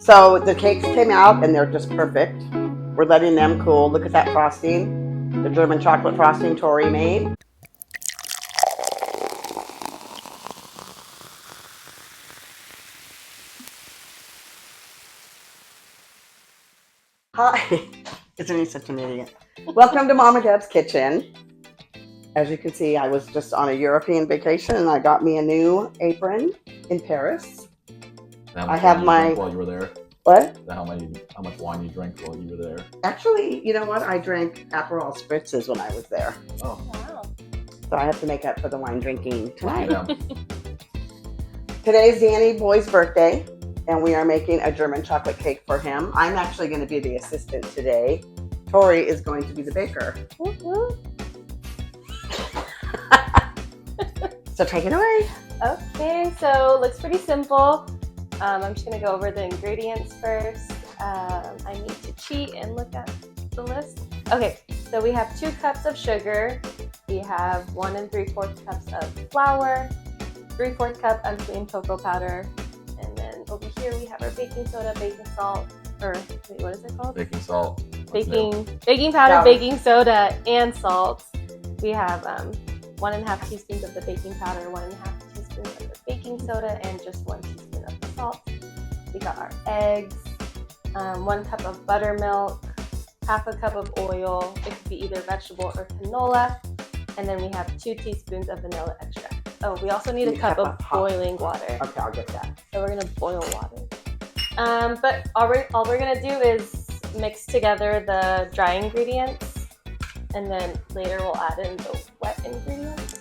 So the cakes came out and they're just perfect. We're letting them cool. Look at that frosting, the German chocolate frosting Tori made. Hi, isn't he such an idiot? Welcome to Mama Debz Kitchen. As you can see, I was just on a European vacation and I got me a new apron in Paris. I have my... While you were there? What? How much wine you drank while you were there? Actually, you know what? I drank Aperol spritzes when I was there. Oh. Wow. So I have to make up for the wine drinking tonight. Yeah. Today's Danny boy's birthday, and we are making a German chocolate cake for him. I'm actually going to be the assistant today. Tori is going to be the baker. So take it away. Okay, so it looks pretty simple. I'm just going to go over the ingredients first. I need to cheat and look at the list. Okay, so we have 2 cups of sugar. We have 1 3/4 cups of flour, 3/4 cup unsweetened cocoa powder, and then over here we have our baking soda, baking salt, or wait, what is it called? Baking salt. Baking powder, baking soda, and salt. We have 1.5 teaspoons of the baking powder, 1.5 teaspoons of the baking soda, and just 1 teaspoon of the salt. We got our eggs, 1 cup of buttermilk, 1/2 cup of oil. It could be either vegetable or canola. And then we have 2 teaspoons of vanilla extract. Oh, we also need a cup of boiling water. Okay, I'll get that. So we're gonna boil water. But all we're gonna do is mix together the dry ingredients, and then later we'll add in the wet ingredients.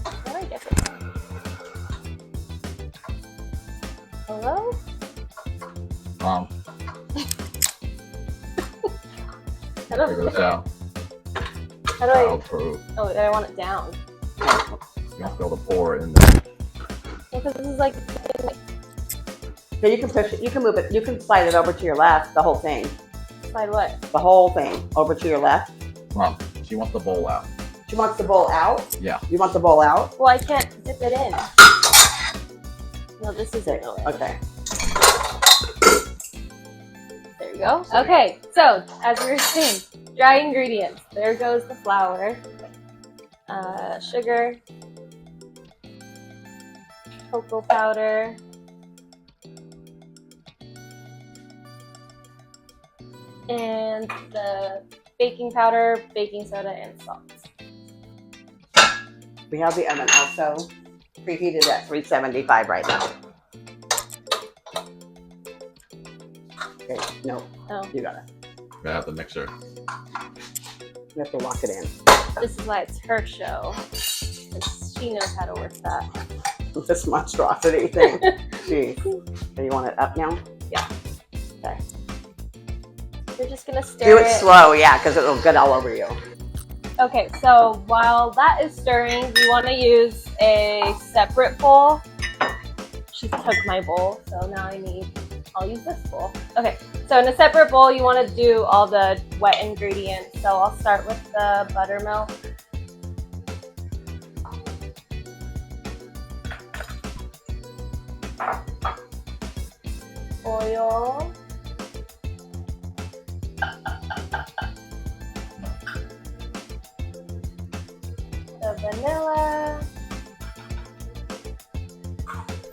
How do I get it? Hello? Figure this out. How do I? Oh, I want it down. You have to be able to pour it in there. Because this is like. So you can push it, you can move it, you can slide it over to your left, the whole thing. Slide what? The whole thing over to your left. Mom, she wants the bowl out. She wants the bowl out? Yeah. You want the bowl out? Well, I can't dip it in. No, this isn't. Okay. There you go. Okay, so as we were saying, dry ingredients. There goes the flour, sugar, cocoa powder, and the baking powder, baking soda, and salt. We have the oven also preheated at 375 right now. Okay, no, you got it. I have the mixer. You have to lock it in. This is why it's her show. She knows how to work that. This monstrosity thing. Jeez. So you want it up now? Yeah. Okay. We're just gonna stir it. Do it slow, yeah, because it'll get all over you. Okay, so while that is stirring, we want to use a separate bowl. She took my bowl, so now I'll use this bowl. Okay, so in a separate bowl, you want to do all the wet ingredients. So I'll start with the buttermilk. Oil. The vanilla.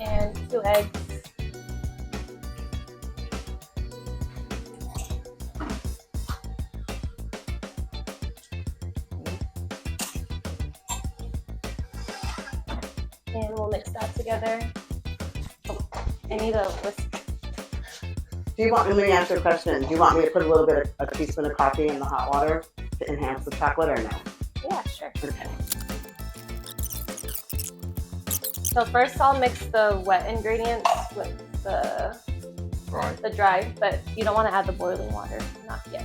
And 2 eggs. And we'll mix that together. I need a whisk. Do you want, let me ask you a question. Do you want me to put a little bit of a teaspoon of coffee in the hot water to enhance the chocolate or no? Yeah, sure. Okay. So first I'll mix the wet ingredients with the dry, but you don't want to add the boiling water, not yet.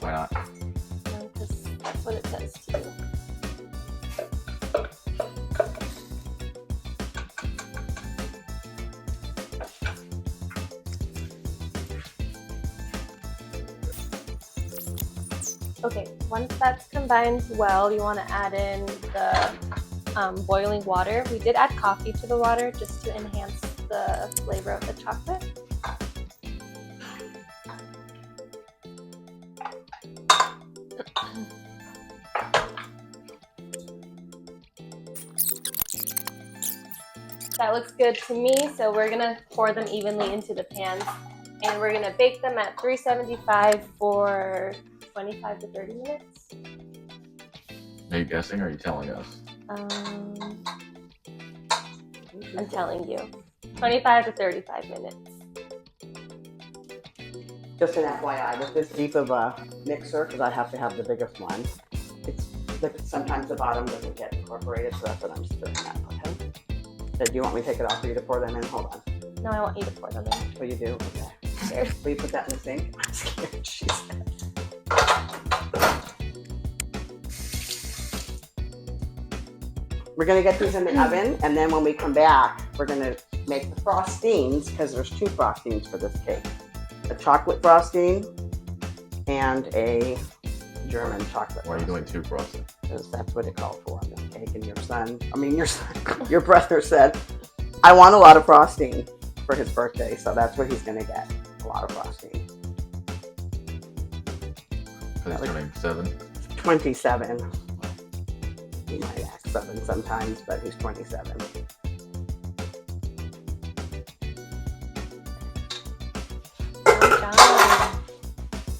Why not? Because that's what it says to do. Okay, once that's combined well, you want to add in the boiling water. We did add coffee to the water just to enhance the flavor of the chocolate. That looks good to me. So we're gonna pour them evenly into the pans, and we're gonna bake them at 375 for 25 to 30 minutes. Are you guessing or are you telling us? I'm telling you, 25 to 35 minutes. Just an FYI, with this deep of a mixer, because I have to have the biggest one, it's like sometimes the bottom doesn't get incorporated, so that's what I'm stirring up, okay? So do you want me to take it off for you to pour them in? Hold on. No, I want you to pour them in. Oh, you do? Okay. I'm scared. Will you put that in the sink? I'm scared, she said. We're gonna get these in the oven, and then when we come back, we're gonna make the frostings, because there's two frostings for this cake. A chocolate frosting and a German chocolate. Why are you doing two frosting? Because that's what it called for on this cake. And your your brother said, I want a lot of frosting for his birthday, so that's what he's gonna get, a lot of frosting. Because he's turning 7. 27. He might act 7 sometimes, but he's 27.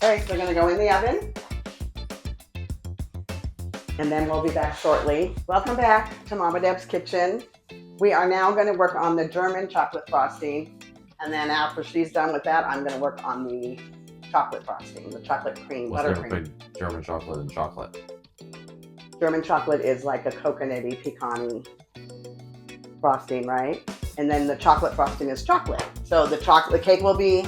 Okay, so we're gonna go in the oven, and then we'll be back shortly. Welcome back to Mama Debz Kitchen. We are now going to work on the German chocolate frosting, and then after she's done with that, I'm going to work on the chocolate frosting, the chocolate cream, What's the buttercream. difference between German chocolate and chocolate? German chocolate is like a coconut-y, pecan-y frosting, right? And then the chocolate frosting is chocolate. So the cake will be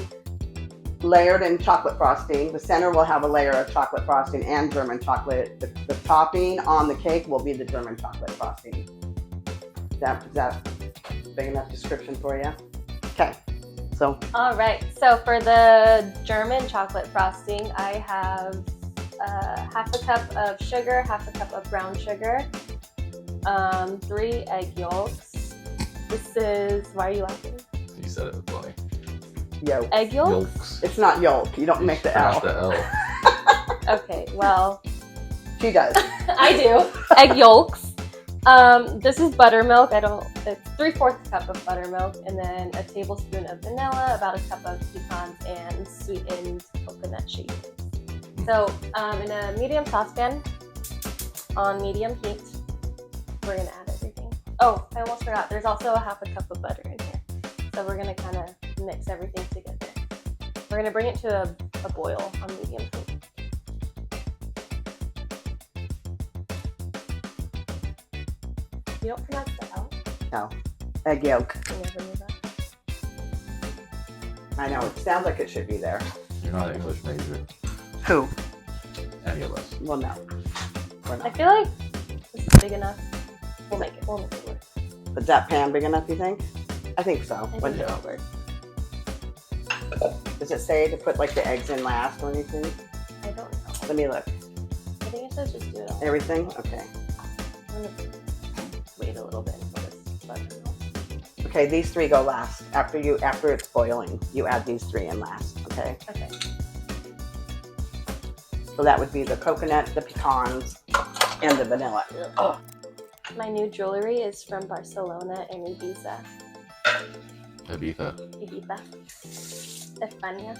layered in chocolate frosting. The center will have a layer of chocolate frosting and German chocolate. The topping on the cake will be the German chocolate frosting. Is that big enough description for you? Okay. So. All right. So for the German chocolate frosting, I have half a cup of sugar, half a cup of brown sugar, 3 egg yolks. This is, why are you laughing? You said it was funny. Yolk. Egg yolks? Yolks. It's not yolk. You don't make the L. The L. Okay, well. She does. I do. Egg yolks. This is buttermilk. It's 3/4 cup of buttermilk, and then a tablespoon of vanilla, about a cup of pecans, and sweetened coconut shavings. So in a medium saucepan on medium heat, we're gonna add everything. Oh, I almost forgot. There's also a half a cup of butter in here. So we're gonna kind of mix everything together. We're gonna bring it to a boil on medium heat. You don't pronounce the L? No. Egg yolk. You never knew that. I know. It sounds like it should be there. You're not an English major. Who? Any of us. Well, no. We're I not. feel like this is big enough. We'll make it work. Is that pan big enough, you think? I think so. I What- think it'll work. Does it say to put like the eggs in last or anything? I don't know. Let me look. I think it says just do it all. Everything? Okay. I'm gonna wait a little bit until this butter melts. Okay, these 3 go last. After it's boiling, you add these 3 in last, okay? Okay. So that would be the coconut, the pecans, and the vanilla. Oh, My new jewelry is from Barcelona and Ibiza. Ibiza. España.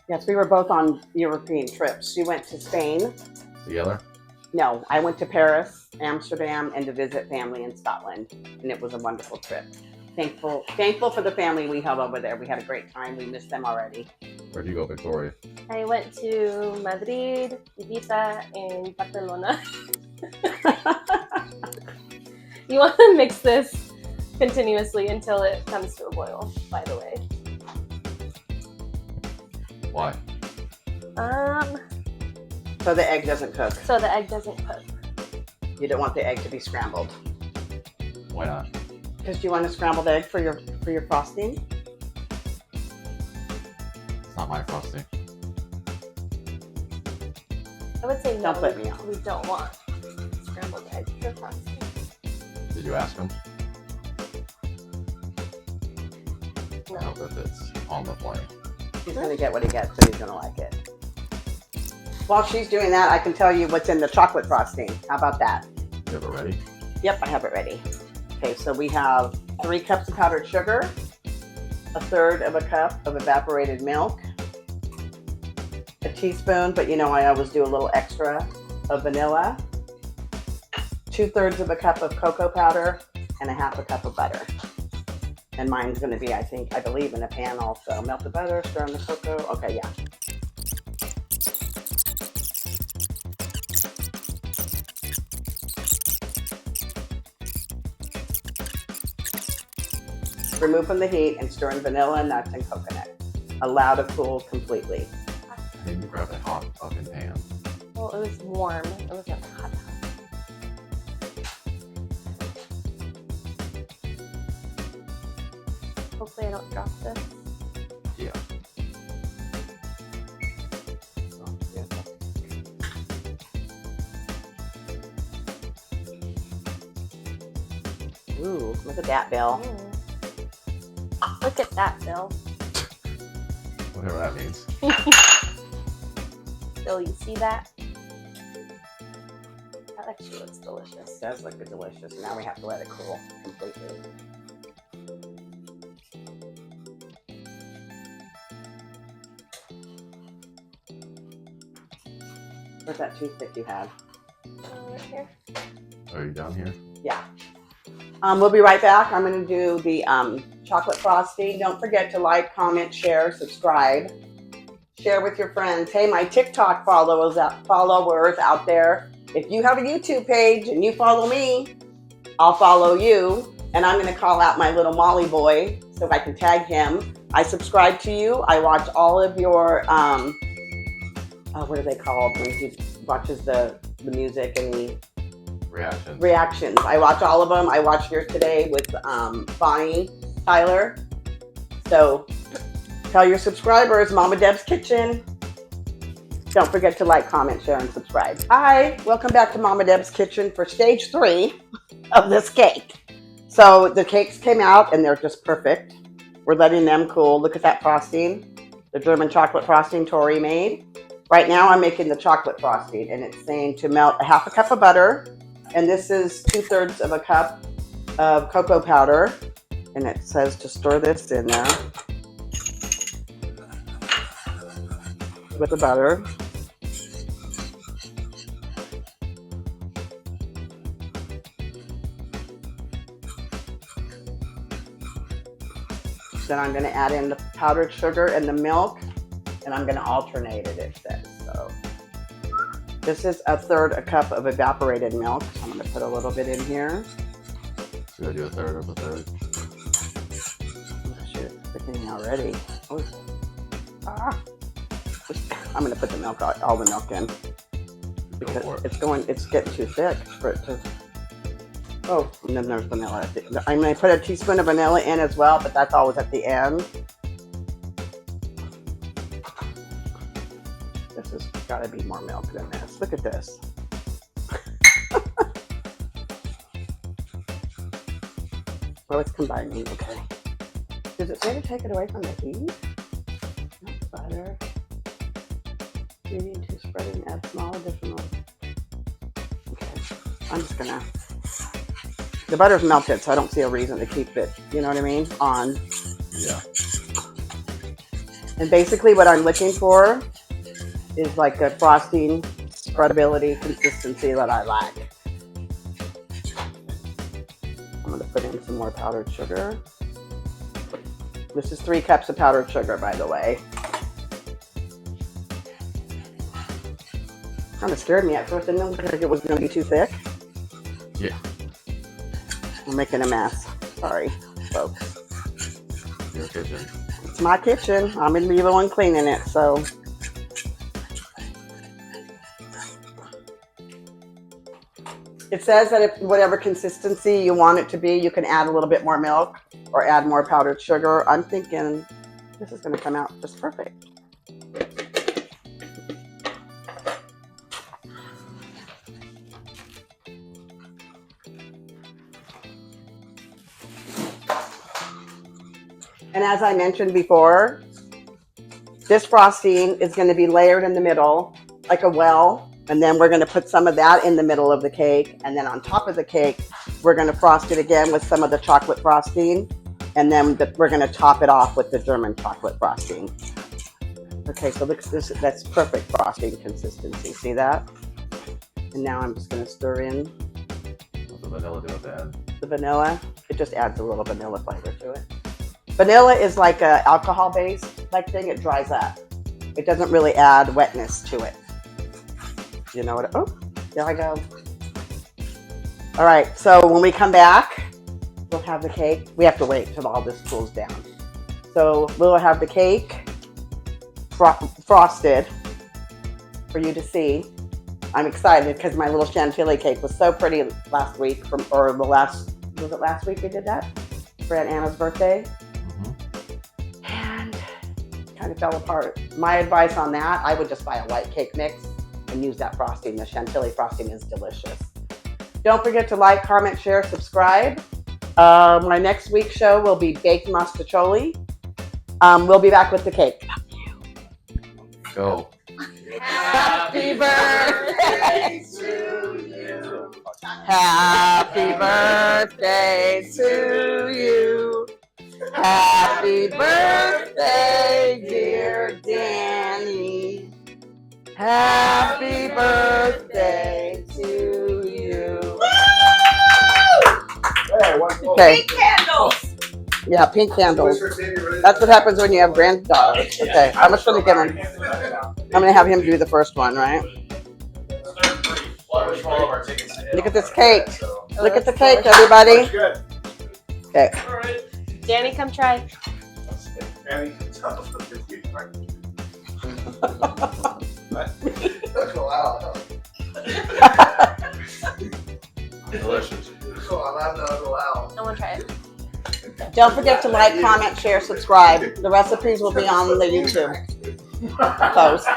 yes, we were both on European trips. She went to Spain. Together? No, I went to Paris, Amsterdam, and to visit family in Scotland, and it was a wonderful trip. Thankful for the family we have over there. We had a great time. We missed them already. Where'd you go, Victoria? I went to Madrid, Ibiza, and Barcelona. You want to mix this continuously until it comes to a boil, by the way. Why? So the egg doesn't cook. So the egg doesn't cook. You don't want the egg to be scrambled. Why not? Because you want a scrambled egg for your frosting? It's not my frosting. I would say no. Don't put me on. We don't want scrambled eggs for frosting. Did you ask him? I No. hope if it's on the flame. He's going to get what he gets, and he's going to like it. While she's doing that, I can tell you what's in the chocolate frosting. How about that? You have it ready? Yep, I have it ready. Okay, so we have 3 cups of powdered sugar, 1/3 of a cup of evaporated milk, a teaspoon, but you know I always do a little extra, of vanilla, 2/3 of a cup of cocoa powder, and 1/2 cup of butter. And mine's going to be, I believe, in a pan also. Melt the butter, stir in the cocoa. Okay, yeah. Remove from the heat and stir in vanilla, nuts, and coconut. Allow to cool completely. I need to grab a hot oven pan. Well, it was warm. It wasn't hot. Hopefully I don't drop this. Yeah. Ooh, look at that, Bill. Look at that, Bill. Whatever that means. Bill, you see that? That actually looks delicious. It does look delicious. Now we have to let it cool completely. Where's that toothpick you had? Right here. Are you down here? Yeah. We'll be right back. I'm going to do the chocolate frosting. Don't forget to like, comment, share, subscribe. Share with your friends. Hey, my TikTok followers out there, if you have a YouTube page and you follow me, I'll follow you. And I'm going to call out my little Molly boy so I can tag him. I subscribe to you. I watch all of your, what are they called when he watches the music and the reactions. I watch all of them. I watched yours today with Bonnie Tyler. So tell your subscribers, Mama Debz Kitchen. Don't forget to like, comment, share, and subscribe. Hi, welcome back to Mama Debz Kitchen for stage 3 of this cake. So the cakes came out and they're just perfect. We're letting them cool. Look at that frosting, the German chocolate frosting Tori made. Right now I'm making the chocolate frosting and it's saying to melt 1/2 cup of butter. And this is 2/3 of a cup of cocoa powder. And it says to stir this in there with the butter. Then I'm going to add in the powdered sugar and the milk. And I'm going to alternate it, it says. So this is 1/3 a cup of evaporated milk. So I'm going to put a little bit in here. Should I do 1/3 of 1/3? Oh, shoot, it's thickening already. Oh. Ah. I'm going to put the milk, all the milk in. Because it's getting too thick for it to. Oh, and then there's vanilla. I'm going to put a teaspoon of vanilla in as well, but that's always at the end. This has got to be more milk than this. Look at this. Oh, it's combining. Okay. Does it say to take it away from the heat? Not butter. Kneading to spreading, add small additional. Okay. I'm just gonna. The butter's melted, so I don't see a reason to keep it, you know what I mean, on. Yeah. And basically what I'm looking for is like a frosting spreadability consistency that I like. I'm going to put in some more powdered sugar. This is 3 cups of powdered sugar, by the way. Kind of scared me at first. I didn't think it was going to be too thick. Yeah. I'm making a mess. Sorry, folks. Your kitchen. It's my kitchen. I'm going to be the one cleaning it, so. It says that if whatever consistency you want it to be, you can add a little bit more milk or add more powdered sugar. I'm thinking this is going to come out just perfect. And as I mentioned before, this frosting is going to be layered in the middle like a well. And then we're going to put some of that in the middle of the cake. And then on top of the cake, we're going to frost it again with some of the chocolate frosting. And then we're going to top it off with the German chocolate frosting. Okay, so look, that's perfect frosting consistency. See that? And now I'm just going to stir in What's the vanilla do with that? the vanilla. It just adds a little vanilla flavor to it. Vanilla is like a alcohol-based like thing. It dries up. It doesn't really add wetness to it. You know what? Oh, there I go. All right, so when we come back, we'll have the cake. We have to wait till all this cools down. So we'll have the cake frosted for you to see. I'm excited because my little chantilly cake was so pretty last week, was it last week we did that? For Aunt Anna's birthday. And kind of fell apart. My advice on that, I would just buy a white cake mix and use that frosting. The chantilly frosting is delicious. Don't forget to like, comment, share, subscribe. My next week's show will be baked mostaccioli. We'll be back with the cake. Go. Happy birthday to you. Happy birthday to you. Happy birthday, dear Danny. Happy birthday to you. Okay. Pink candles. Yeah, pink candles. That's what happens when you have granddaughters. Okay, I'm just gonna give him. I'm gonna have him do the first one, right? Look at this cake. Look at the cake, everybody. Okay. Danny, come try. Delicious. Someone try it. Don't forget to like, comment, share, subscribe. The recipes will be on the YouTube post.